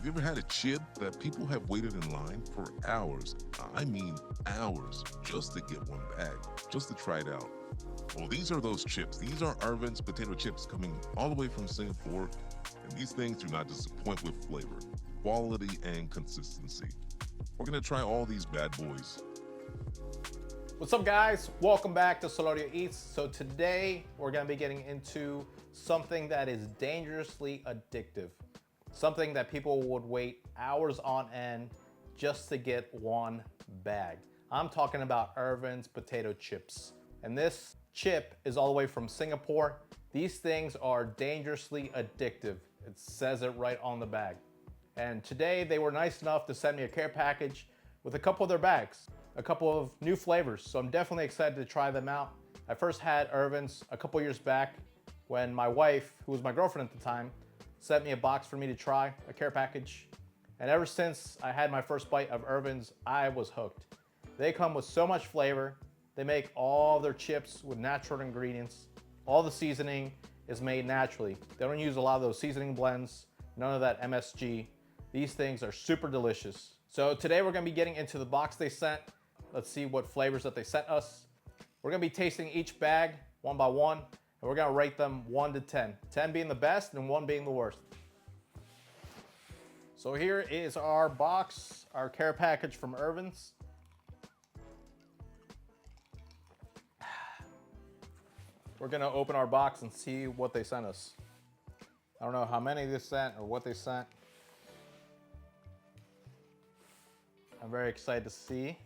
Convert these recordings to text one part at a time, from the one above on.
you ever had a chip that people have waited in line for hours? I mean hours, just to get one bag, just to try it out. Well, these are those chips. These are IRVINS potato chips coming all the way from Singapore. And these things do not disappoint with flavor, quality, and consistency. We're gonna try all these bad boys. What's up, guys? Welcome back to Solorio Eats. So today we're gonna be getting into something that is dangerously addictive. Something that people would wait hours on end just to get one bag. I'm talking about IRVINS potato chips. And this chip is all the way from Singapore. These things are dangerously addictive. It says it right on the bag. And today they were nice enough to send me a care package with a couple of their bags, a couple of new flavors. So I'm definitely excited to try them out. I first had IRVINS a couple years back when my wife, who was my girlfriend at the time, sent me a box for me to try, a care package. And ever since I had my first bite of IRVINS, I was hooked. They come with so much flavor. They make all their chips with natural ingredients. All the seasoning is made naturally. They don't use a lot of those seasoning blends, none of that MSG. These things are super delicious. So today we're gonna be getting into the box they sent. Let's see what flavors that they sent us. We're gonna be tasting each bag one by one, and we're gonna rate them 1 to 10. 10 being the best and 1 being the worst. So here is our box, our care package from IRVINS. We're gonna open our box and see what they sent us. I don't know how many they sent or what they sent. I'm very excited to see.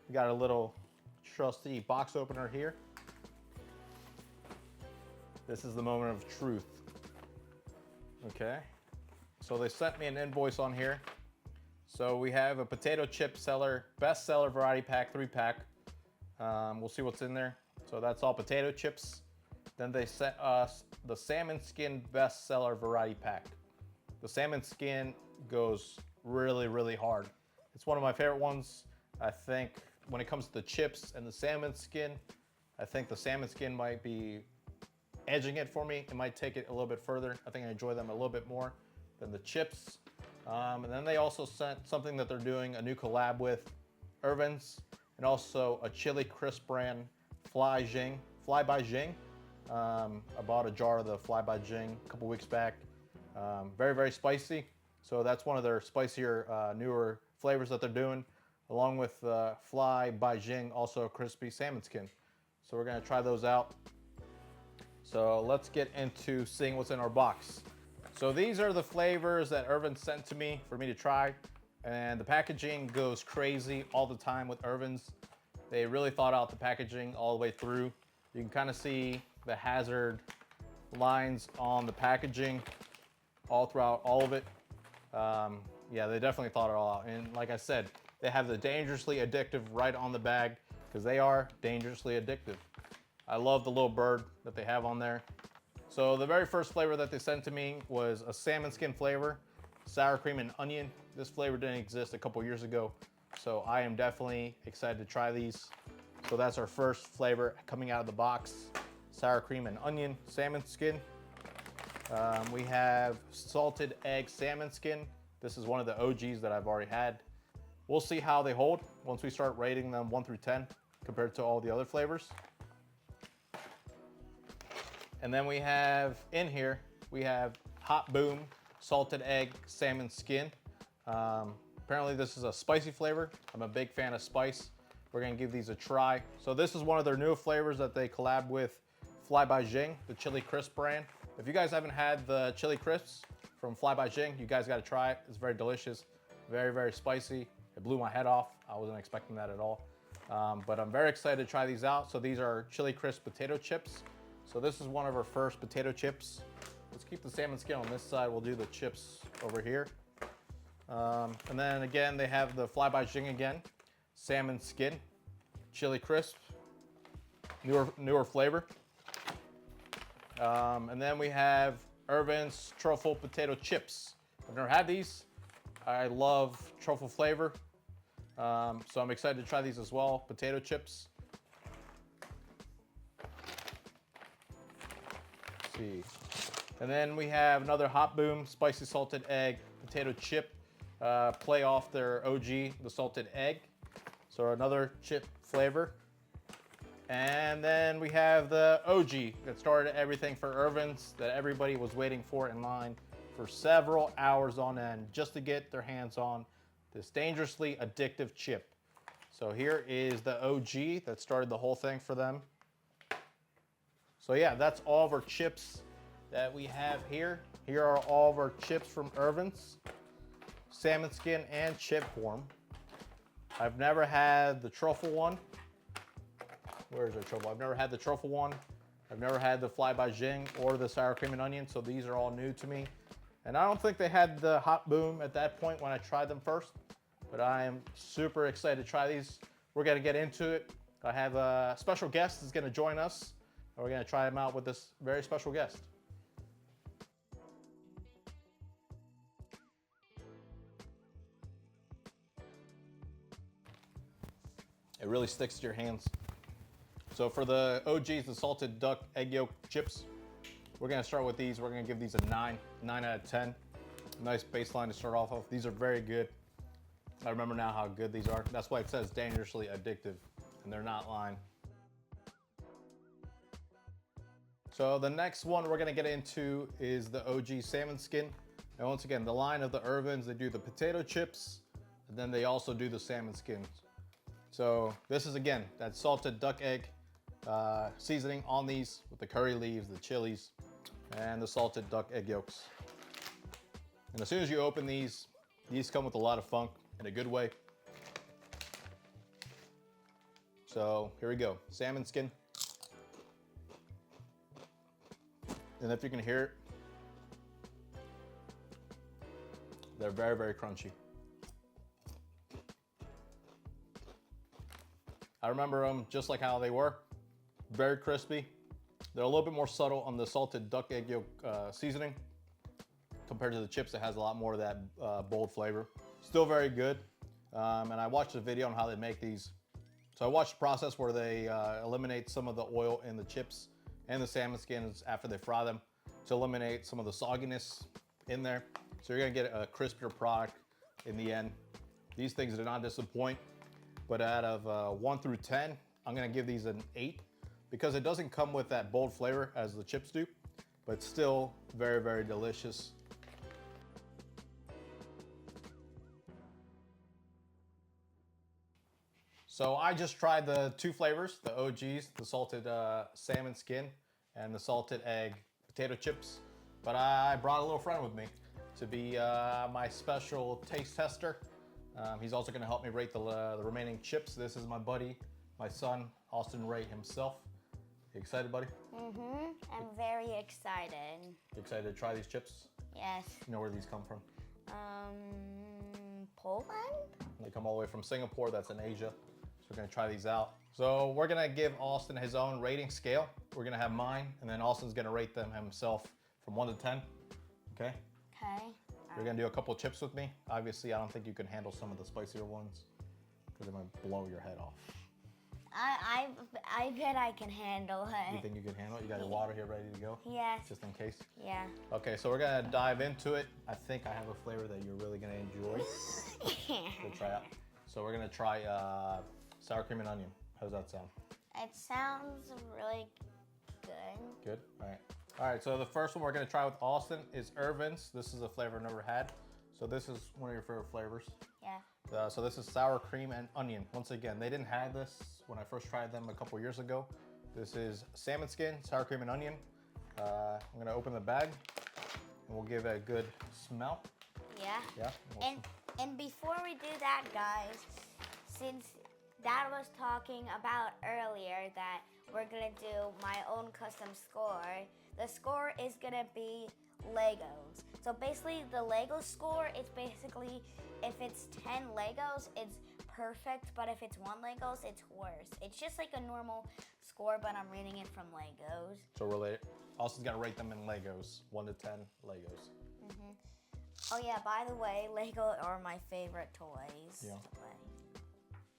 We got a little trusty box opener here. This is the moment of truth. Okay, so they sent me an invoice on here. So we have a potato chip seller, best seller variety pack, 3-pack. We'll see what's in there. So that's all potato chips. Then they sent us the salmon skin best seller variety pack. The salmon skin goes really, really hard. It's one of my favorite ones. I think when it comes to the chips and the salmon skin, I think the salmon skin might be edging it for me. It might take it a little bit further. I think I enjoy them a little bit more than the chips. And then they also sent something that they're doing a new collab with IRVINS, and also a chili crisp brand Fly by Jing. I bought a jar of the Fly by Jing a couple weeks back. Very, very spicy. So that's one of their spicier, newer flavors that they're doing, along with Fly by Jing, also a crispy salmon skin. So we're gonna try those out. So let's get into seeing what's in our box. So these are the flavors that IRVINS sent to me for me to try. And the packaging goes crazy all the time with IRVINS. They really thought out the packaging all the way through. You can kind of see the hazard lines on the packaging all throughout all of it. Yeah, they definitely thought it all out. And like I said, they have the dangerously addictive right on the bag, because they are dangerously addictive. I love the little bird that they have on there. So the very first flavor that they sent to me was a salmon skin flavor, sour cream and onion. This flavor didn't exist a couple years ago, so I am definitely excited to try these. So that's our first flavor coming out of the box, sour cream and onion salmon skin. We have salted egg salmon skin. This is one of the OGs that I've already had. We'll see how they hold once we start rating them 1 through 10 compared to all the other flavors. And then we have in here, we have Hot Boom salted egg salmon skin. Apparently this is a spicy flavor. I'm a big fan of spice. We're gonna give these a try. So this is one of their new flavors that they collab with Fly by Jing, the chili crisp brand. If you guys haven't had the chili crisps from Fly by Jing, you guys gotta try it. It's very delicious, very, very spicy. It blew my head off. I wasn't expecting that at all. But I'm very excited to try these out. So these are chili crisp potato chips. So this is one of our first potato chips. Let's keep the salmon skin on this side. We'll do the chips over here. And then again, they have the Fly by Jing again, salmon skin, chili crisp, newer flavor. And then we have IRVINS truffle potato chips. I've never had these. I love truffle flavor. So I'm excited to try these as well, potato chips. Let's see. And then we have another Hot Boom spicy salted egg potato chip. Play off their OG, the salted egg. So another chip flavor. And then we have the OG that started everything for IRVINS that everybody was waiting for in line for several hours on end just to get their hands on this dangerously addictive chip. So here is the OG that started the whole thing for them. So yeah, that's all of our chips that we have here. Here are all of our chips from IRVINS, salmon skin and chip form. I've never had the truffle one. Where's our truffle? I've never had the truffle one. I've never had the fly by Jing or the sour cream and onion, so these are all new to me. And I don't think they had the Hot Boom at that point when I tried them first, but I am super excited to try these. We're gonna get into it. I have a special guest that's gonna join us, and we're gonna try them out with this very special guest. It really sticks to your hands. So for the OGs, the salted duck egg yolk chips, we're gonna start with these. We're gonna give these a 9 out of 10. Nice baseline to start off of. These are very good. I remember now how good these are. That's why it says dangerously addictive, and they're not lying. So the next one we're gonna get into is the OG salmon skin. And once again, the line of the IRVINS, they do the potato chips, and then they also do the salmon skins. So this is, again, that salted duck egg seasoning on these with the curry leaves, the chilies, and the salted duck egg yolks. And as soon as you open these come with a lot of funk in a good way. So here we go, salmon skin. And if you can hear it, they're very, very crunchy. I remember them just like how they were, very crispy. They're a little bit more subtle on the salted duck egg yolk seasoning compared to the chips that has a lot more of that bold flavor. Still very good. And I watched a video on how they make these. So I watched the process where they eliminate some of the oil in the chips and the salmon skins after they fry them to eliminate some of the sogginess in there. So you're gonna get a crispier product in the end. These things do not disappoint. But out of 1 through 10, I'm gonna give these an 8 because it doesn't come with that bold flavor as the chips do, but still very, very delicious. So I just tried the 2 flavors, the OGs, the salted salmon skin and the salted egg potato chips, but I brought a little friend with me to be my special taste tester. He's also going to help me rate the remaining chips. This is my buddy, my son, Austin Ray himself. You excited, buddy? Mm-hmm. I'm very excited. You excited to try these chips? Yes. You know where these come from? Poland? They come all the way from Singapore. That's in Asia. So we're going to try these out. So we're going to give Austin his own rating scale. We're going to have mine, and then Austin's going to rate them himself from 1 to 10. Okay? Okay. You're gonna do a couple chips with me. Obviously, I don't think you can handle some of the spicier ones because they might blow your head off. I bet I can handle it. You think you can handle it? You got your water here ready to go? Yes. Just in case? Yeah. Okay, so we're gonna dive into it. I think I have a flavor that you're really gonna enjoy. We'll try out. So we're gonna try sour cream and onion. How does that sound? It sounds really good. Good? All right. All right, so the first one we're gonna try with Austin is IRVINS. This is a flavor I've never had. So this is one of your favorite flavors. Yeah. So this is sour cream and onion. Once again, they didn't have this when I first tried them a couple years ago. This is salmon skin, sour cream and onion. I'm gonna open the bag and we'll give it a good smell. Yeah. Yeah. And before we do that, guys, since Dad was talking about earlier that we're gonna do my own custom score, the score is gonna be Legos. So basically the Lego score is basically if it's 10 Legos, it's perfect, but if it's 1 Legos, it's worse. It's just like a normal score, but I'm rating it from Legos. So we're Austin's gonna rate them in Legos, 1 to 10 Legos. Oh yeah, by the way, Lego are my favorite toys Yeah. to play.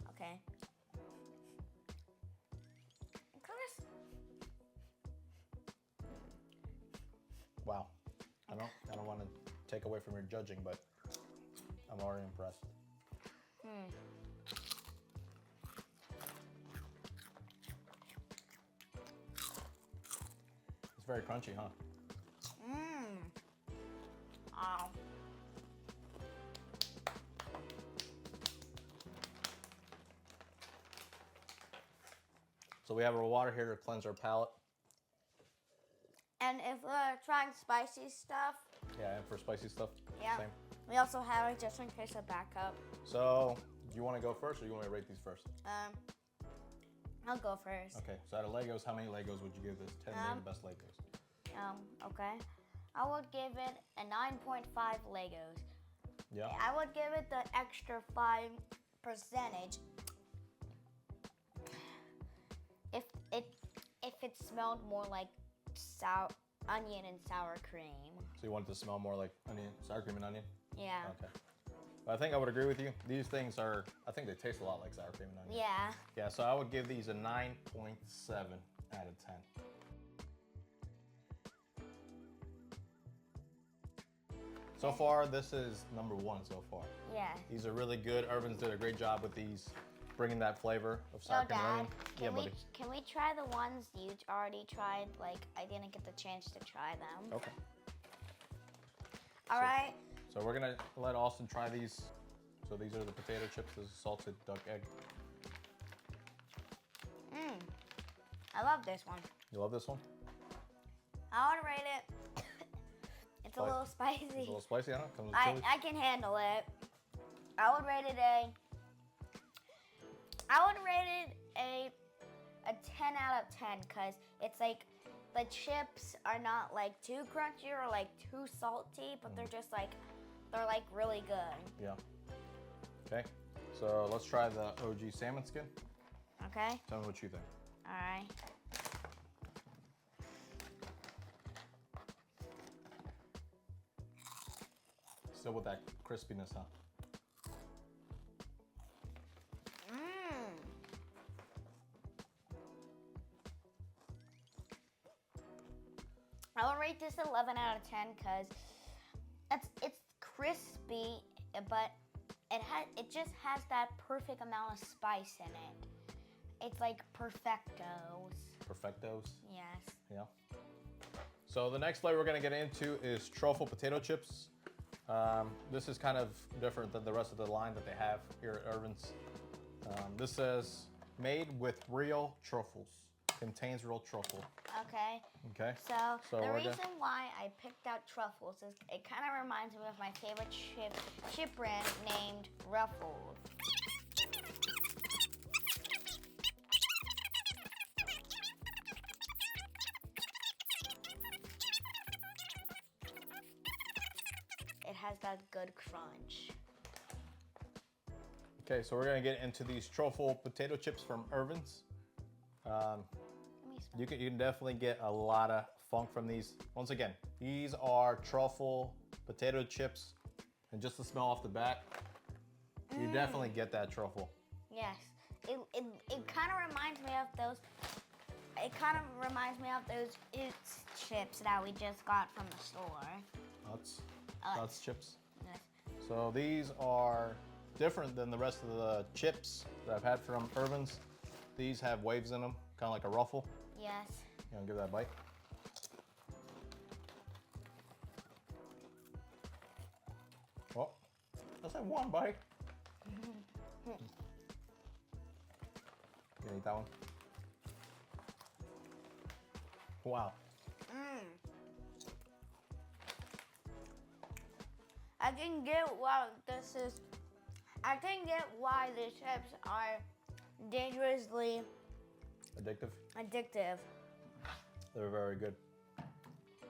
Okay. Wow. I don't want to take away from your judging, but I'm already impressed. It's very crunchy, huh? Oh. So we have our water here to cleanse our palate. And if we're trying spicy stuff, Yeah, and for spicy stuff, yeah, same. we also have it just in case of backup. So, do you want to go first, or you want me to rate these first? I'll go first. Okay, so out of Legos, how many Legos would you give this? 10 being the best Legos. Okay. I would give it a 9.5 Legos. Yeah. I would give it the extra 5 percentage if it smelled more like onion and sour cream. So you want it to smell more like onion, sour cream and onion? Yeah. Okay. Well, I think I would agree with you. These things are, I think they taste a lot like sour cream and onion. Yeah. Yeah, so I would give these a 9.7 out of 10. So far, this is number 1 so far. Yeah. These are really good. IRVINS did a great job with these, bringing that flavor of So, sour cream and Dad, onion. Yeah, buddy. can we try the ones you already tried? Like, I didn't get the chance to try them. Okay. All right. So we're gonna let Austin try these. So these are the potato chips. This is salted duck egg. I love this one. You love this one? I want to rate it. It's a little spicy. It's a little spicy, huh? Comes with I chili. can handle it. I would rate it a 10 out of 10 because it's like the chips are not like too crunchy or like too salty, but they're just like really good. Yeah. Okay. So let's try the OG salmon skin. Okay. Tell me what you think. All right. Still with that crispiness, huh? I would rate this 11 out of 10 because it's crispy, but it just has that perfect amount of spice in it. It's like perfectos. Perfectos. Yes. Yeah. So the next flavor we're gonna get into is truffle potato chips. This is kind of different than the rest of the line that they have here at IRVINS. This says made with real truffles. Contains real truffle. Okay. Okay. So the we're reason why I picked out truffles is it kind of reminds me of my favorite chip brand named Ruffles. It has that good crunch. Okay, so we're gonna get into these truffle potato chips from IRVINS. Let me smell. You can definitely get a lot of funk from these. Once again, these are truffle potato chips, and just the smell off the bat, you definitely get that truffle. Yes. It kind of reminds me of those. It kind of reminds me of those Utz chips that we just got from the store. Nuts chips. Yes. So these are different than the rest of the chips that I've had from IRVINS. These have waves in them, kind of like a ruffle. Yes. You want to give that a bite? Oh, that's like one bite. You gonna eat that one? Wow. I can get why this is. I can get why the chips are dangerously Addictive? addictive. They're very good.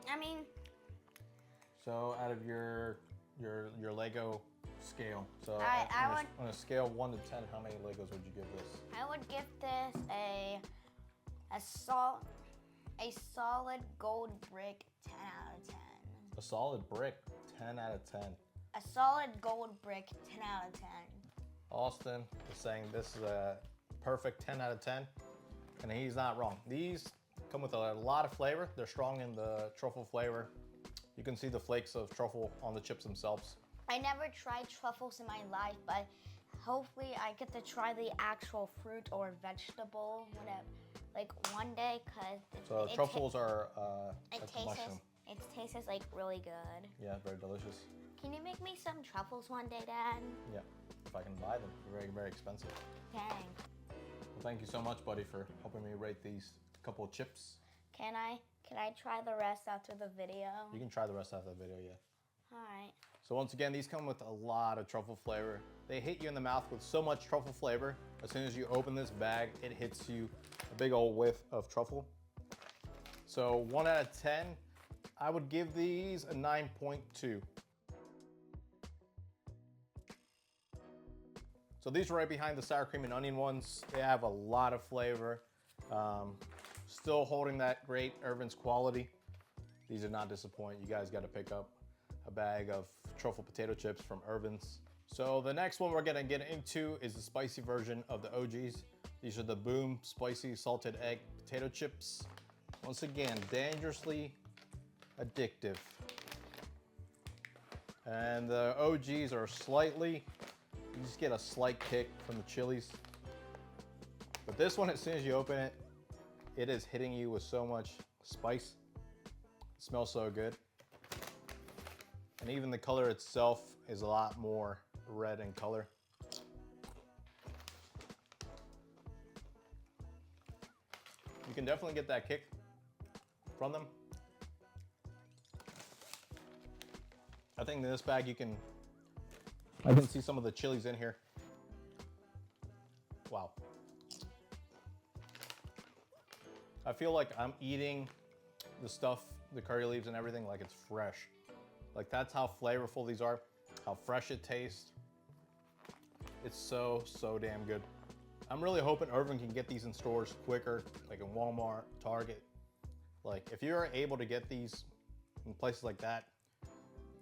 I mean, So out of your Lego scale, so I would- on a scale 1 to 10, how many Legos would you give this? I would give this a solid gold brick 10 out of 10. A solid brick, 10 out of 10. A solid gold brick 10 out of 10. Austin is saying this is a perfect 10 out of 10, and he's not wrong. These come with a lot of flavor. They're strong in the truffle flavor. You can see the flakes of truffle on the chips themselves. I never tried truffles in my life, but hopefully I get to try the actual fruit or vegetable like one day, cause So truffles are it like tastes mushroom. it tastes like really good. Yeah, very delicious. Can you make me some truffles one day, Dad? Yeah, if I can buy them. They're very, very expensive. Dang. Well, thank you so much, buddy, for helping me rate these couple of chips. Can I try the rest after the video? You can try the rest after the video, yeah. All right. So once again, these come with a lot of truffle flavor. They hit you in the mouth with so much truffle flavor. As soon as you open this bag, it hits you a big old whiff of truffle. So 1 out of 10, I would give these a 9.2. So these are right behind the sour cream and onion ones. They have a lot of flavor. Still holding that great IRVINS quality. These are not disappoint. You guys got to pick up a bag of truffle potato chips from IRVINS. So the next one we're gonna get into is the spicy version of the OGs. These are the Boom Spicy Salted Egg Potato Chips. Once again, dangerously addictive. And the OGs are slightly, you just get a slight kick from the chilies. But this one, as soon as you open it, it is hitting you with so much spice. It smells so good. And even the color itself is a lot more red in color. You can definitely get that kick from them. I think in this bag I can see some of the chilies in here. Wow. I feel like I'm eating the stuff, the curry leaves and everything like it's fresh. Like that's how flavorful these are, how fresh it tastes. It's so, so damn good. I'm really hoping IRVIN can get these in stores quicker, like in Walmart, Target. Like if you're able to get these in places like that,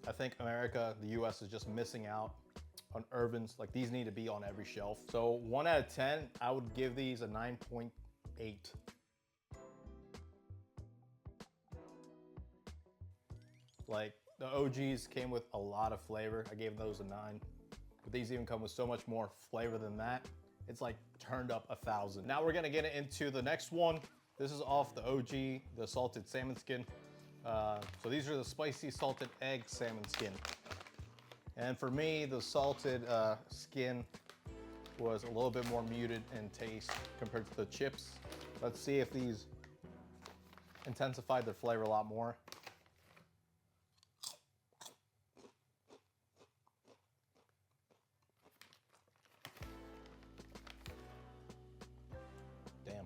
I think America, the US is just missing out on IRVINS. Like these need to be on every shelf. So 1 out of 10, I would give these a 9.8. Like the OGs came with a lot of flavor. I gave those a 9, but these even come with so much more flavor than that. It's like turned up 1,000. Now we're gonna get into the next one. This is off the OG, the salted salmon skin. So these are the spicy salted egg salmon skin. And for me, the salted skin was a little bit more muted in taste compared to the chips. Let's see if these intensified their flavor a lot more. Damn.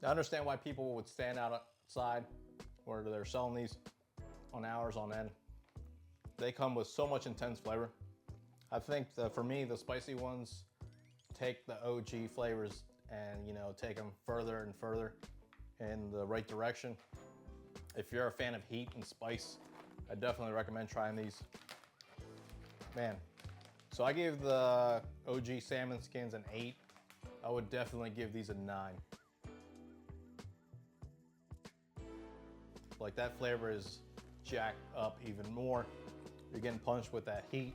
I understand why people would stand outside where they're selling these on hours on end. They come with so much intense flavor. I think that for me, the spicy ones take the OG flavors and, you know, take them further and further in the right direction. If you're a fan of heat and spice, I definitely recommend trying these. Man, so I gave the OG salmon skins an 8. I would definitely give these a 9. Like that flavor is jacked up even more. You're getting punched with that heat,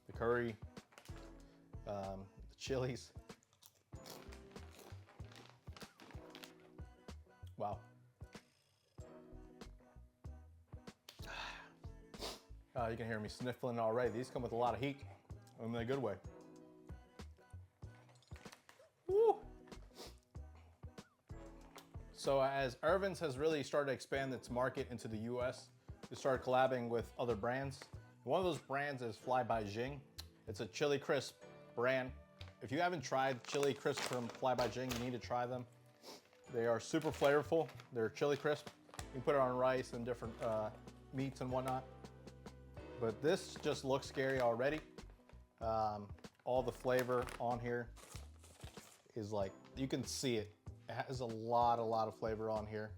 the curry, the chilies. Wow. You can hear me sniffling already. These come with a lot of heat in a good way. Woo. So as IRVINS has really started to expand its market into the US, it started collabing with other brands. One of those brands is Fly by Jing. It's a chili crisp brand. If you haven't tried chili crisp from Fly by Jing, you need to try them. They are super flavorful. They're chili crisp. You can put it on rice and different meats and whatnot. But this just looks scary already. All the flavor on here is like, you can see it. It has a lot of flavor on here.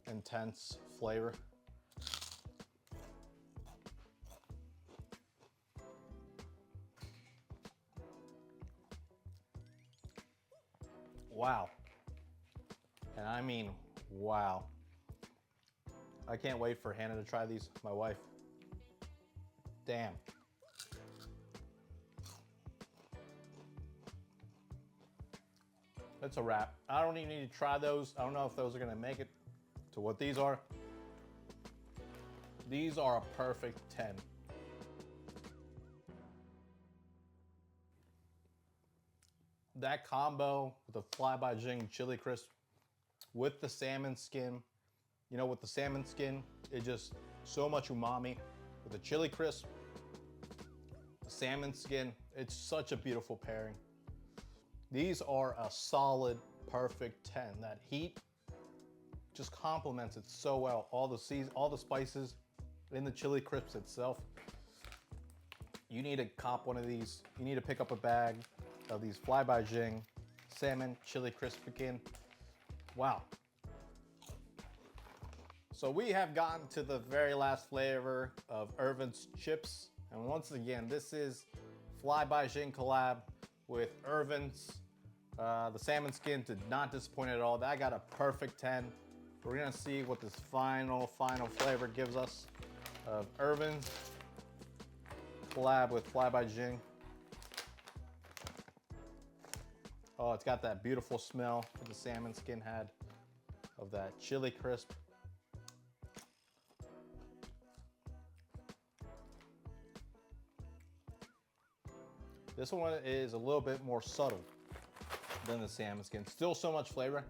Intense flavor. Wow. And I mean, wow. I can't wait for Hannah to try these, my wife. Damn. That's a wrap. I don't even need to try those. I don't know if those are gonna make it to what these are. These are a perfect 10. That combo with the Fly by Jing chili crisp with the salmon skin, you know, with the salmon skin, it just so much umami. With the chili crisp, the salmon skin, it's such a beautiful pairing. These are a solid, perfect 10. That heat just complements it so well. All the spices in the chili crisps itself. You need to cop one of these. You need to pick up a bag of these Fly by Jing salmon chili crisp skin. Wow. So we have gotten to the very last flavor of IRVINS Chips. And once again, this is Fly by Jing collab with IRVINS. The salmon skin did not disappoint at all. That got a perfect 10. We're gonna see what this final flavor gives us of IRVINS collab with Fly by Jing. Oh, it's got that beautiful smell that the salmon skin had of that chili crisp. This one is a little bit more subtle than the salmon skin. Still so much flavor.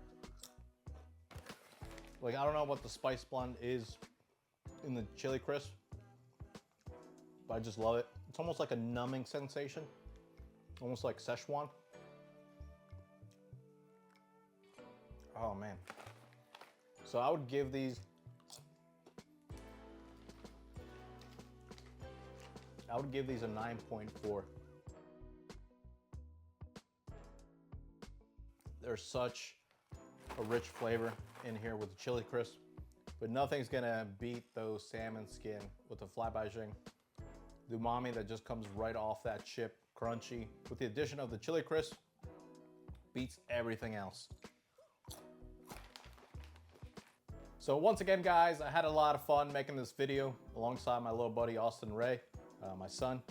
Like, I don't know what the spice blend is in the chili crisp, but I just love it. It's almost like a numbing sensation, almost like Szechuan. Oh man. So I would give these, a 9.4. There's such a rich flavor in here with the chili crisp, but nothing's gonna beat those salmon skin with the Fly by Jing. The umami that just comes right off that chip, crunchy, with the addition of the chili crisp, beats everything else. So once again, guys, I had a lot of fun making this video alongside my little buddy Austin Ray, my son.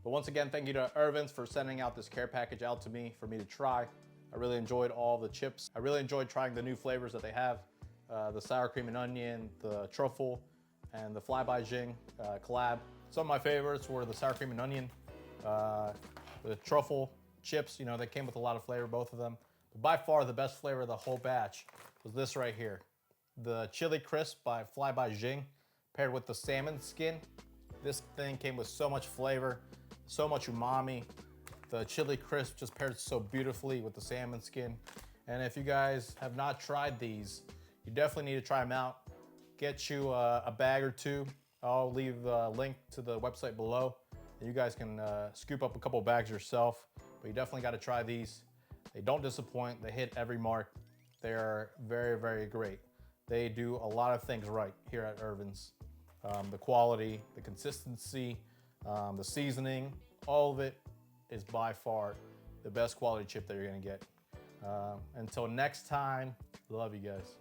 But once again, thank you to IRVINS for sending out this care package out to me for me to try. I really enjoyed all the chips. I really enjoyed trying the new flavors that they have. The sour cream and onion, the truffle, and the Fly by Jing collab. Some of my favorites were the sour cream and onion, the truffle chips. You know, they came with a lot of flavor, both of them. But by far the best flavor of the whole batch was this right here. The chili crisp by Fly by Jing paired with the salmon skin. This thing came with so much flavor, so much umami. The chili crisp just paired so beautifully with the salmon skin. And if you guys have not tried these, you definitely need to try them out. Get you a bag or two. I'll leave a link to the website below. And you guys can scoop up a couple bags yourself. But you definitely got to try these. They don't disappoint. They hit every mark. They are very, very great. They do a lot of things right here at IRVINS. The quality, the consistency, the seasoning, all of it is by far the best quality chip that you're gonna get. Until next time, love you guys.